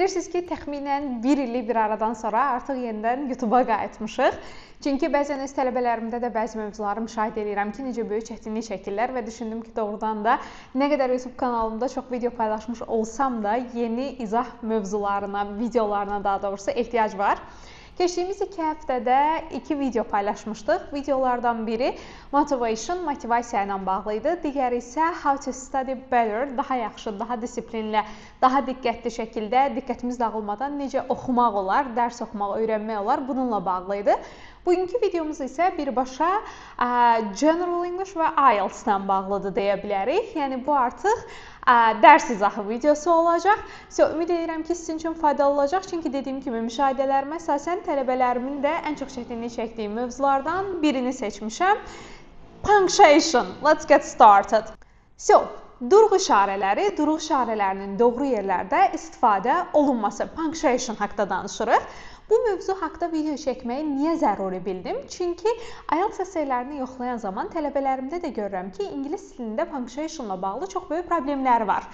Bilirsiniz ki, təxminən 1 illik bir aradan sonra artıq yenidən YouTube-a qayıtmışıq. Çünki bəzən öz tələbələrimdə də bəzi mövzuları müşahidə edirəm ki, necə böyük çətinlik çəkirlər və düşündüm ki, doğrudan da nə qədər YouTube kanalımda çox video paylaşmış olsam da yeni izah mövzularına, videolarına daha doğrusu ehtiyac var. Keçdiyimiz 2 həftədə 2 video paylaşmışdıq. Videolardan biri motivasiya ilə bağlı idi. Digəri isə how to study better, daha yaxşı, daha disiplinlə, daha diqqətli şəkildə, diqqətimiz dağılmadan necə oxumaq olar, dərs oxumaq, öyrənmək olar, bununla bağlı idi. Bugünkü videomuz isə birbaşa General English və IELTS-lə bağlıdır deyə bilərik. Yəni bu artıq dərs izahı videosu olacaq. Ümid edirəm ki, sizin üçün faydalı olacaq. Çünki dediyim kimi müşahidələrimə əsasən tələbələrimin də ən çox çətinlik çəkdiyi mövzulardan birini seçmişəm. Punctuation. Let's get started. Durğu işarələri, durğu işarələrinin doğru yerlərdə istifadə olunması. Punctuation haqqında danışırıq. Bu mövzu haqqında video çəkməyi niyə zəruri bildim? Çünki IELTS əsərlərini yoxlayan zaman tələbələrimdə də görürəm ki, ingilis dilində punctuationla bağlı çox böyük problemlər var.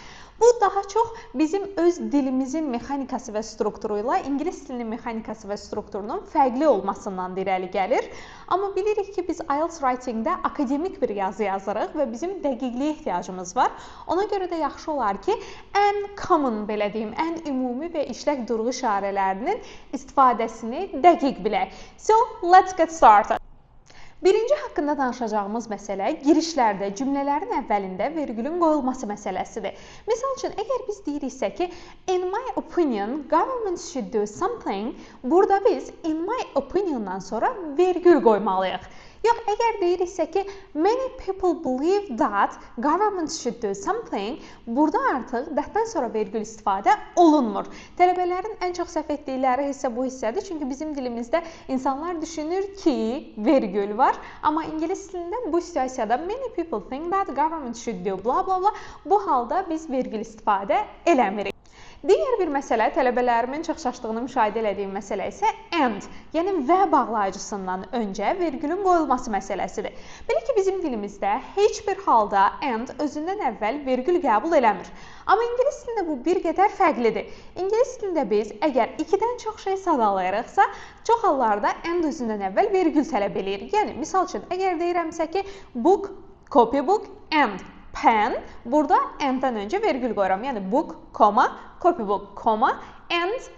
Bu daha çox bizim öz dilimizin mexanikası və strukturu ilə ingilis dilinin mexanikası və strukturunun fərqli olmasından irəli gəlir. Amma bilirik ki, biz IELTS writing-də akademik bir yazı yazırıq və bizim dəqiqliyə ehtiyacımız var. Ona görə də yaxşı olar ki, ən common, belə deyim, ən ümumi və işlək durğu işarələrinin istifadəsini dəqiq bilək. Let's get started. Birinci haqqında danışacağımız məsələ girişlərdə, cümlələrin əvvəlində vergülün qoyulması məsələsidir. Misal üçün, əgər biz deyiriksə ki, in my opinion, government should do something, burada biz in my opiniondan sonra vergül qoymalıyıq. Yox, əgər deyiriksə ki, many people believe that government should do something, burada artıq that-dan sonra vergül istifadə olunmur. Tələbələrin ən çox səhv etdikləri hissə bu hissədir. Çünki bizim dilimizdə insanlar düşünür ki, vergül var. Amma ingilis dilində bu situasiyada many people think that government should do bla bla bla. Bu halda biz vergül istifadə eləmirik. Digər bir məsələ, tələbələrimin çox çaşdığını müşahidə etdiyim məsələ isə and, yəni və bağlayıcısından öncə vergülün qoyulması məsələsidir. Belə ki, bizim dilimizdə heç bir halda and özündən əvvəl vergül qəbul eləmir. Amma ingilis dilində bu bir qədər fərqlidir. İngilis dilində biz əgər 2-dən çox şey sadalayırıqsa, çox hallarda and özündən əvvəl vergül tələb eləyir. Yəni, misal üçün, əgər deyirəmsə ki, book, copybook, and pen, burada and-dən öncə vergül qoyuram. Yəni, book, copybook, and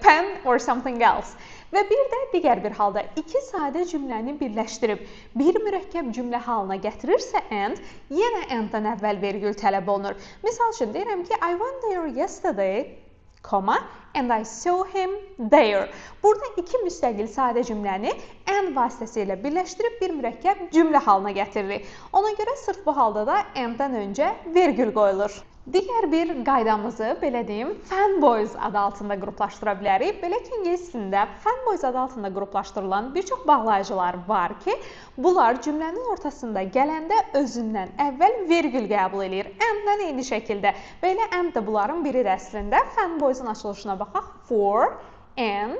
pen or something else. Və bir də digər bir halda iki sadə cümləni birləşdirib bir mürəkkəb cümlə halına gətirirsə and, yenə and-dən əvvəl vergül tələb olunur. Misal üçün, deyirəm ki, I went there yesterday, and I saw him there. Burada iki müstəqil sadə cümləni and vasitəsilə birləşdirib bir mürəkkəb cümlə halına gətiririk. Ona görə sırf bu halda da and-dən öncə vergül qoyulur. Digər bir qaydamızı, belə deyim, fanboys adı altında qruplaşdıra bilərik. Belə ki, ingilis dilində fanboys adı altında qruplaşdırılan bir çox bağlayıcılar var ki, bunlar cümlənin ortasında gələndə özündən əvvəl vergül qəbul edir. And-dən eyni şəkildə. Belə and da bunların biridir əslində. Fanboys-un açılışına baxaq. For, and,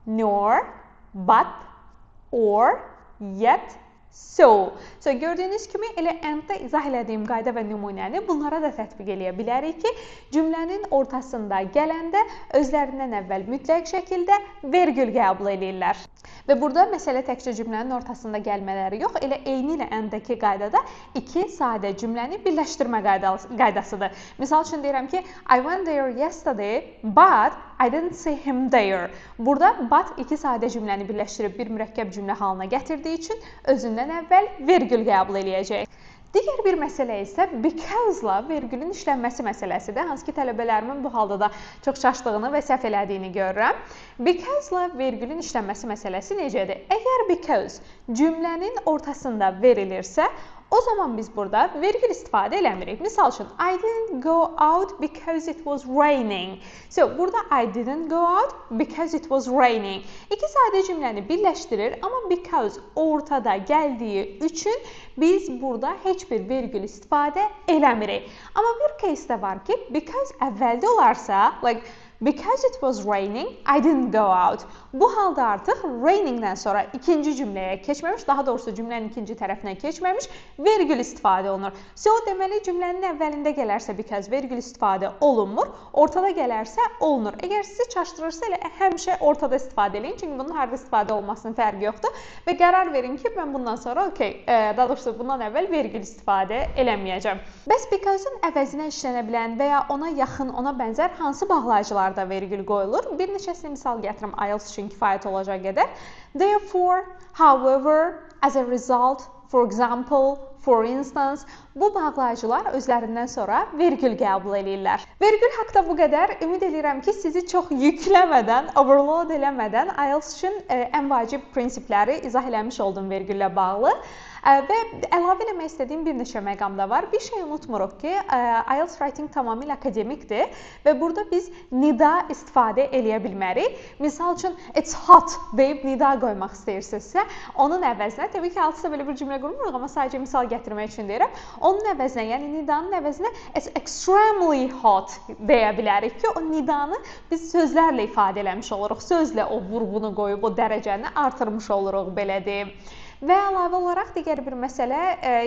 nor, but, or, yet, so. Gördüyünüz kimi elə and-da izah elədiyim qayda və nümunəni bunlara da tətbiq eləyə bilərik ki, cümlənin ortasında gələndə özlərindən əvvəl mütləq şəkildə vergül qəbul edirlər. Və burada məsələ təkcə cümlənin ortasında gəlmələri yox, elə eyni ilə and-dəki qaydada iki sadə cümləni birləşdirmə qaydasıdır. Misal üçün deyirəm ki, I went there yesterday, but I didn't see him there. Burada but iki sadə cümləni birləşdirib bir mürəkkəb cümlə halına gətirdiyi üçün özündən əvvəl vergül qəbul eləyəcək. Digər bir məsələ isə because-la vergülün işlənməsi məsələsidir. Hansı ki, tələbələrimin bu halda da çox çaşdığını və səhv elədiyini görürəm. Because-la vergülün işlənməsi məsələsi necədir? Əgər because cümlənin ortasında verilirsə, o zaman biz burada vergül istifadə eləmirik. Misal üçün, I didn't go out because it was raining. Burada I didn't go out because it was raining. İki sadə cümləni birləşdirir, amma because ortada gəldiyi üçün biz burada heç bir vergül istifadə eləmirik. Amma bir case də var ki, because əvvəldə olarsa, like Because it was raining, I didn't go out. Bu halda artıq rainingdən sonra ikinci cümləyə keçməmiş, daha doğrusu cümlənin ikinci tərəfinə keçməmiş, vergül istifadə olunur. So, deməli, cümlənin əvvəlində gələrsə because vergül istifadə olunmur, ortada gələrsə olunur. Əgər sizi çaşdırırsa, elə həmişə ortada istifadə edin, çünki bunun harada istifadə olmasının fərqi yoxdur və qərar verin ki, mən bundan sonra, daha doğrusu bundan əvvəl vergül istifadə eləməyəcəm. Bəs because-un əvəzinə işlənə bilən və ya ona yaxın, ona bənzər hansı bağlayıcılarda vergül qoyulur? Bir neçəsini misal gətirim IELTS üçün kifayət olacaq qədər. Therefore, however, as a result, for example, for instance, bu bağlayıcılar özlərindən sonra vergül qəbul edirlər. Vergül haqqında bu qədər. Ümid edirəm ki, sizi çox yükləmədən, overload eləmədən IELTS üçün ən vacib prinsipləri izah eləmiş oldum vergüllə bağlı. Və əlavə eləmək istədiyim bir neçə məqam da var. Bir şey unutmuruq ki, IELTS writing tamamilə akademikdir və burada biz nida istifadə eləyə bilmərik. Misal üçün, it's hot deyib nida qoymaq istəyirsinizsə, onun əvəzinə, təbii ki, IELTS-da belə bir cümlə qurmuruq, amma sadəcə misal gətirmək üçün deyirəm. Onun əvəzinə, yəni nidanın əvəzinə it's extremely hot deyə bilərik ki, o nidanı biz sözlərlə ifadə eləmiş oluruq. Sözlə o vurğunu qoyub, o dərəcəni artırmış oluruq, belə deyim. Və əlavə olaraq digər bir məsələ,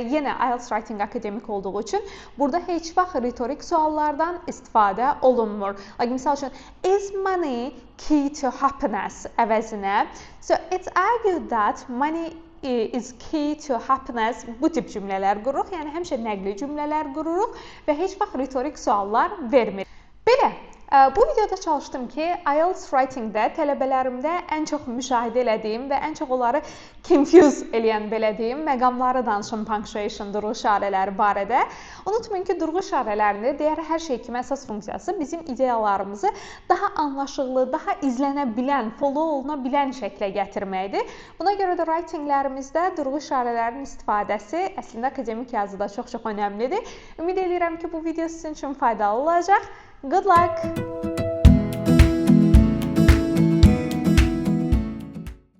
yenə IELTS writing akademik olduğu üçün burada heç vaxt retorik suallardan istifadə olunmur. Misal üçün, is money key to happiness əvəzinə. So, it's argued that money is key to happiness. Bu tip cümlələr qururuq, yəni həmişə nəqli cümlələr qururuq və heç vaxt retorik suallar vermir. Belə. Bu videoda çalışdım ki, IELTS writing-də tələbələrimdə ən çox müşahidə elədiyim və ən çox onları confuse eləyən, belə deyim, məqamları danışım punctuation, durğu işarələri barədə. Unutmayın ki, durğu işarələrində digər hər şey kimi əsas funksiyası bizim ideyalarımızı daha anlaşıqlı, daha izlənə bilən, follow oluna bilən şəklə gətirməkdir. Buna görə də writing-lərimizdə durğu işarələrinin istifadəsi əslində akademik yazıda çox-çox önəmlidir. Ümid edirəm ki, bu video sizin üçün faydalı olacaq. Good luck!